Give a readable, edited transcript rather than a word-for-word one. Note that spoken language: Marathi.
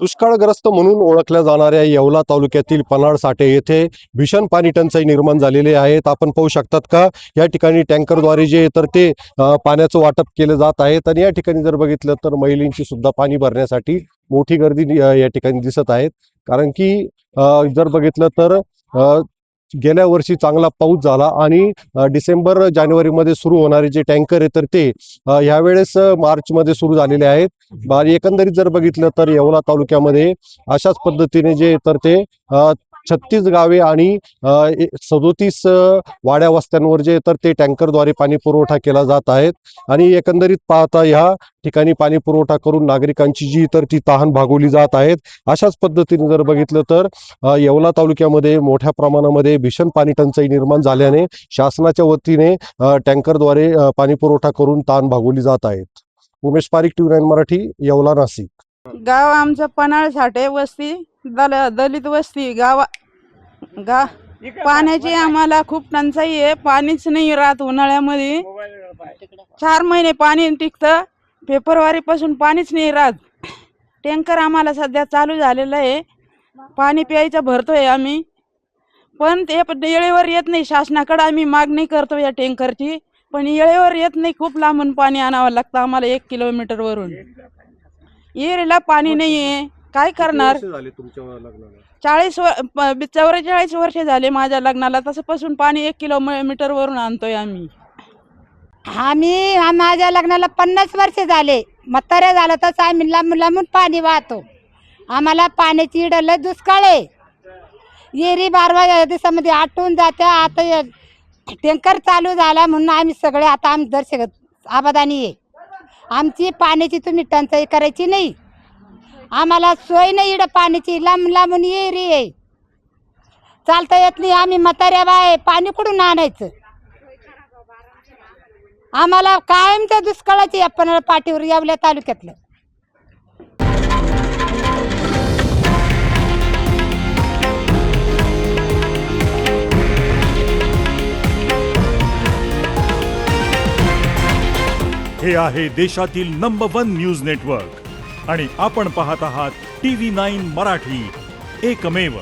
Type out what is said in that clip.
दुष्काळग्रस्त म्हणून ओळखल्या जाणाऱ्या येवला तालुक्यातील पन्हाळ साठे येथे भीषण पाणी टंचाई निर्माण झालेली आहे. आपण पाहू शकतात का या ठिकाणी टँकरद्वारे जे तर ते पाण्याचं वाटप केलं जात आहे. आणि या ठिकाणी जर बघितलं तर महिलांची सुद्धा पाणी भरण्यासाठी मोठी गर्दी या ठिकाणी दिसत आहे. कारण की जर बघितलं तर गेल्या वर्षी चांगला पाऊस झाला आणि डिसेंबर जानेवारीमध्ये सुरू होणारे जे टँकर आहे तर ते यावेळेस मार्चमध्ये सुरू झालेले आहेत. एकंदरीत जर बघितलं तर येवला तालुक्यामध्ये अशाच पद्धतीने जे तर ते 36 गावे आणि 37 वाड्या वस्त्यांवर जे तर ते टँकरद्वारे पाणी पुरवठा केला जात आहेत. आणि एकंदरीत पाहता ह्या ठिकाणी पाणी पुरवठा करून नागरिकांची जी तर ती तहान भागवली जात आहेत. अशाच पद्धतीने जर बघितलं तर येवला तालुक्यामध्ये मोठ्या प्रमाणामध्ये भीषण पाणी टंचाई निर्माण झाल्याने शासनाच्या वतीने टँकरद्वारे पाणी पुरवठा करून तहान भागवली जात आहेत. उमेश पारिक, TV9 मराठी, येवला, नाशिक. गाव आमचं पन्हाळ साठे वस्ती, दलित वस्ती पाण्याची आम्हाला खूप टंचाई आहे. पाणीच नाही राहत. उन्हाळ्यामध्ये 4 महिने पाणी टिकतं. फेब्रुवारी पासून पाणीच नाही राहत. टँकर आम्हाला सध्या चालू झालेलं आहे. पाणी प्यायचं भरतोय आम्ही, पण ते वेळेवर येत नाही. शासनाकडे आम्ही मागणी करतो या टँकरची, पण वेळेवर येत नाही. खूप लांबून पाणी आणावं लागतं आम्हाला, 1 किलोमीटरवरून. येरीला पाणी नाहीये, काय करणार? 44 वर्ष झाले माझ्या लग्नाला. तसंपासून पाणी 1 किलोमीटरवरून आणतोय आम्ही. माझ्या लग्नाला 50 वर्ष झाले. म्हाताऱ्या झालं तसं आम्ही लांबून लांबून पाणी वाहतो. आम्हाला पाण्याची लय दुष्काळ आहे. येरी 12 दिवसामध्ये आटून जाते. आता टँकर चालू झाला म्हणून आम्ही सगळे आता आम्ही दर्शक आबादानी आहे. आमची पाण्याची तुम्ही टंचाई करायची नाही. आम्हाला सोय नाही इकडं पाण्याची. लांब लांबून येरी आहे, चालता येत नाही. आम्ही म्हाताऱ्या बाय पाणी कुठून आणायचं? आम्हाला कायम त्या दुष्काळाची आपण पाठीवर येवल्या तालुक्यातलं. हे आहे देशातील नंबर 1 न्यूज नेटवर्क आणि आपण पाहत आहात TV9 मराठी, एकमेव.